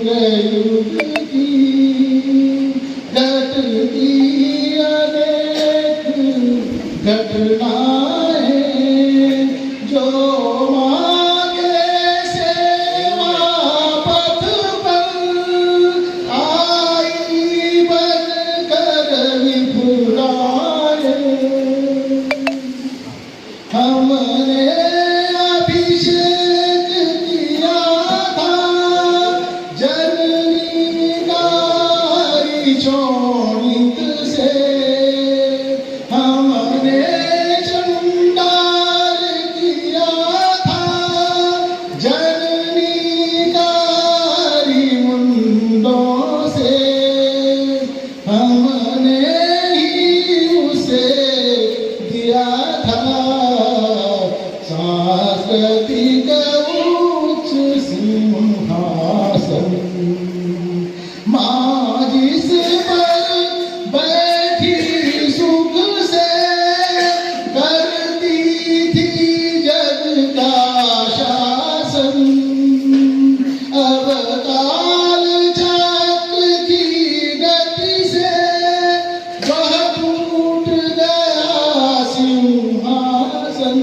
युग की घटती अनेक घटनाएं जो मांगे सेवा पथ पर आई बनकर विपुलाए। हमने अभिषेक किया था जननी गारी चोणित से, हमने शृंगार किया था जननी गारी मुंडों से, हमने ही उसे दिया था सांस्कृतिक उच्च सिंहासन। माँ जिस पर बैठी सुख से करती थी जग का शासन, अब काल चक्र की गति से वह टूट गया सिंहासन।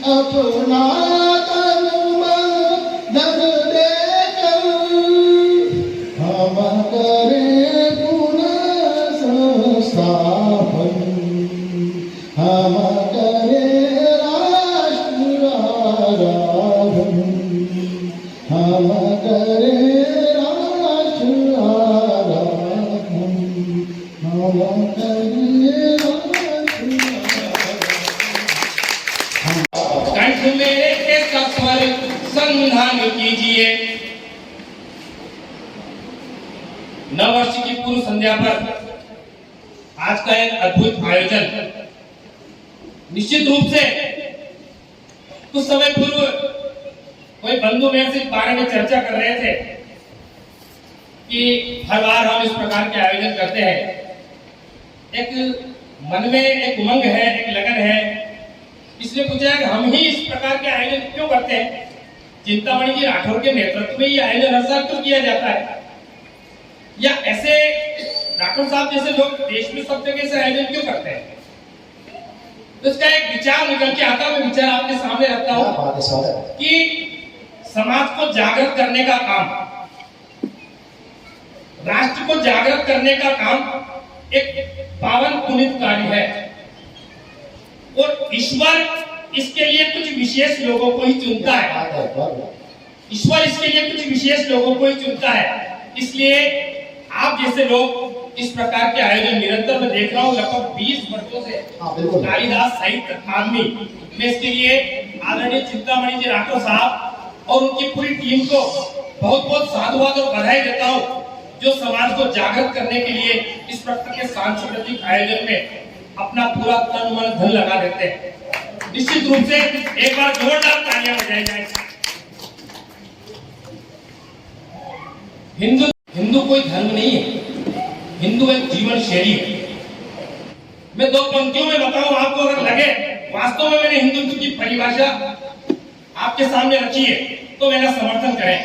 अपना तन मन धन देकर हम करें पुनः संस्थापन, हम करें राष्ट्र आराधन, हम करें राष्ट्र आराधन, हम करें राष्ट्र कंठ मेरे के सफर संधान कीजिए। नववर्ष की पूर्व संध्या पर आज का एक अद्भुत आयोजन। निश्चित रूप से कुछ समय पूर्व कोई बंधु मेरे से बारे में चर्चा कर रहे थे कि हर बार हम इस प्रकार के आयोजन करते हैं, एक मन में एक उमंग है, एक लगन है, इसलिए पूछा कि हम ही इस प्रकार के आयोजन क्यों करते हैं। चिंतामणि जी राठौर के नेतृत्व में ये आयोजन हर साल क्यों किया जाता है, या ऐसे राठौर साहब जैसे लोग देश में सब जगह से आयोजन क्यों करते हैं। तो इसका एक विचार निकल के आता, मैं विचार आपके सामने रखता हूँ कि समाज को जागृत करने का काम, राष्ट्र को जागृत करने का काम एक पावन पुनीत कार्य है, और ईश्वर इसके लिए कुछ विशेष लोगों को ही चुनता है। ईश्वर इसके लिए कुछ विशेष लोगों को ही चुनता है। इसलिए आप जैसे लोग इस प्रकार के आयोजन निरंतर मैं देख रहा हूँ लगभग 20 वर्षों से, कालिदास साहित्य अकादमी में इसके लिए आदरणीय चिंतामणि जी राठौर साहब और उनकी पूरी टीम को बहुत बहुत साधुवाद और बधाई देता हूँ, जो समाज को जागृत करने के लिए इस प्रकार के सांस्कृतिक आयोजन में अपना पूरा तन मन धन लगा देते हैं। निश्चित रूप से एक बार जोरदार तालियां बजाई जाए। हिंदू कोई धर्म नहीं है, हिंदू एक जीवन शैली है। मैं दो पंक्तियों में बताऊं आपको, अगर लगे वास्तव में मैंने हिंदुत्व की परिभाषा आपके सामने रखी है तो मेरा समर्थन करें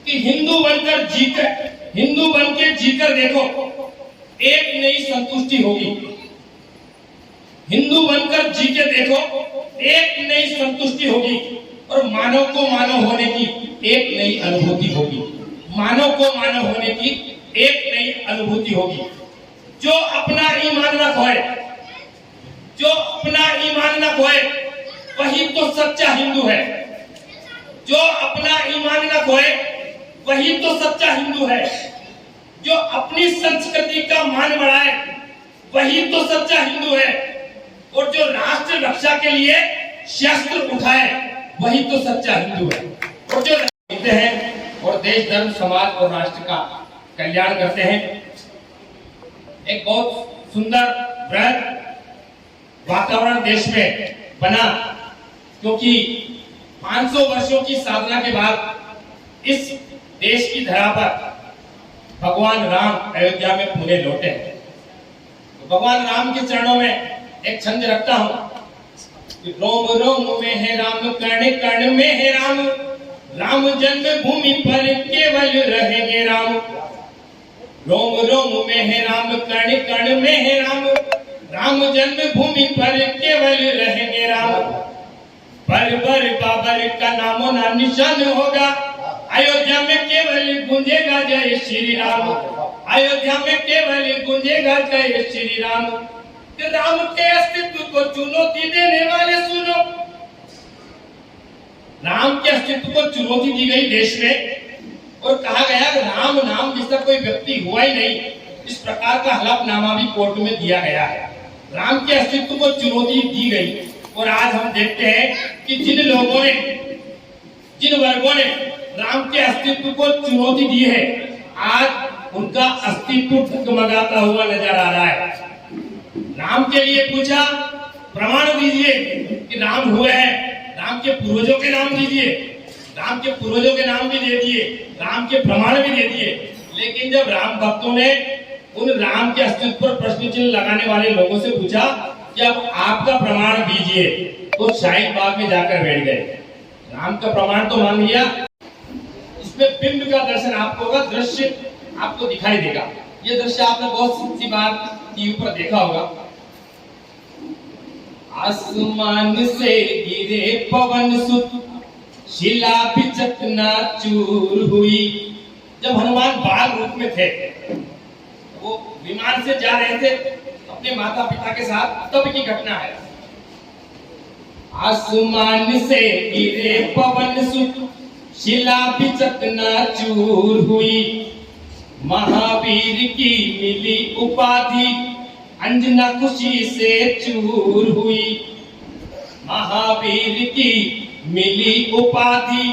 कि हिंदू बन के जीकर देखो, एक नई संतुष्टि होगी। हिंदू बनकर जी के देखो, एक नई संतुष्टि होगी, और मानव को मानव होने की एक नई अनुभूति होगी। मानव को मानव होने की एक नई अनुभूति होगी। जो अपना ईमान न खोए, जो अपना ईमान न खोए वही तो सच्चा हिंदू है। जो अपना ईमान न खोए वही तो सच्चा हिंदू है। जो अपनी संस्कृति का मान बढ़ाए वही तो सच्चा हिंदू है। और जो राष्ट्र रक्षा के लिए शस्त्र उठाए वही तो सच्चा हिंदू है। और जो रहते हैं और देश धर्म समाज और राष्ट्र का कल्याण करते हैं। एक बहुत सुंदर वृहद वातावरण देश में बना, क्योंकि 500 वर्षों की साधना के बाद इस देश की धरा पर भगवान राम अयोध्या में पुणे लौटे। तो भगवान राम के चरणों में एक छंद रखता हूं, रोम रोम में है राम, कर्ण कर्ण में है राम, राम जन्मभूमि पर केवल रहेंगे राम। रोम रोम में है राम, कण कण में है राम। राम जन्मभूमि पर केवल रहेंगे राम। बरबर बाबर का नामो ना निशान होगा। अयोध्या में केवल गूंजेगा जय श्री राम। अयोध्या में केवल गूंजेगा जय श्री राम। राम के अस्तित्व को चुनौती देने वाले सुनो। राम के अस्तित्व को चुनौती दी गई देश में और कहा गया राम नाम जिसका कोई व्यक्ति हुआ ही नहीं, इस प्रकार का हलफनामा भी कोर्ट में दिया गया है। राम के अस्तित्व को चुनौती दी गई और आज हम देखते हैं कि जिन लोगों ने, जिन वर्गों ने राम के अस्तित्व को चुनौती दी है, आज उनका अस्तित्व डगमगाता हुआ नजर आ रहा है। राम के लिए पूछा, प्रमाण दीजिए कि राम हुए हैं। राम के पूर्वजों के नाम दीजिए, राम के पूर्वजों के नाम भी दे दिए, राम के प्रमाण भी दे दिए। लेकिन जब राम भक्तों ने उन राम के अस्तित्व पर प्रश्न चिन्ह लगाने वाले लोगों से पूछा कि अब आपका प्रमाण दीजिए, तो शाहीन बाग में जाकर बैठ गए। राम का प्रमाण तो मान लिया, इसमें बिंब का दर्शन आपको होगा, दृश्य आपको दिखाई देगा। ये दृश्य आपने बहुत सी बार टीवी पर देखा होगा। आसमान से गिरे पवन सुत, शिला भी चकनाचूर हुई। जब हनुमान बाल रूप में थे, वो विमान से जा रहे थे अपने माता पिता के साथ, तब की घटना है। आसमान से गिरे पवन सुत, शिला भी चकनाचूर हुई। महावीर की मिली उपाधि, अंजना खुशी से चूर हुई। महावीर की मिली उपाधि,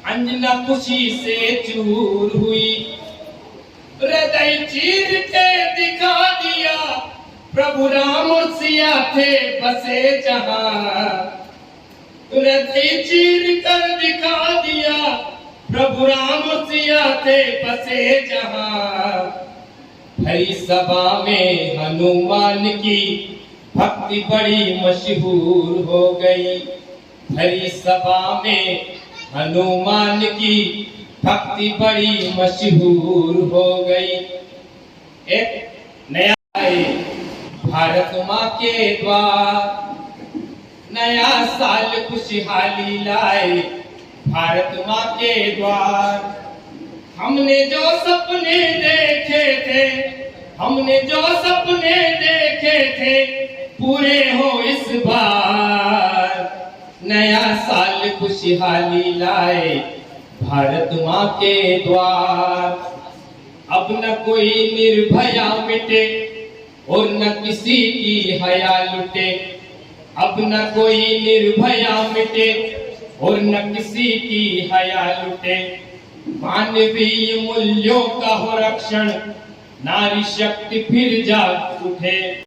अंजना खुशी से चूर हुई। हृदय चीर के दिखा दिया, प्रभु राम सिया थे बसे जहां। हृदय चीर कर दिखा दिया, प्रभु राम सिया थे बसे जहां। हरी सभा में हनुमान की भक्ति बड़ी मशहूर हो गई। हरी सभा में हनुमान की भक्ति बड़ी मशहूर हो गई। एक नया भारत माँ के द्वार, नया साल खुशहाली लाए भारत माँ के द्वार। हमने जो सपने देखे थे, हमने जो सपने देखे थे, पूरे हो इस बार। नया साल खुशहाली लाए भारत माँ के द्वार। अब न कोई निर्भया मिटे और न किसी की हया लुटे। अब न कोई निर्भया मिटे और न किसी की हया लुटे। मानवीय मूल्यों का हो रक्षण, नारी शक्ति फिर जाग उठे।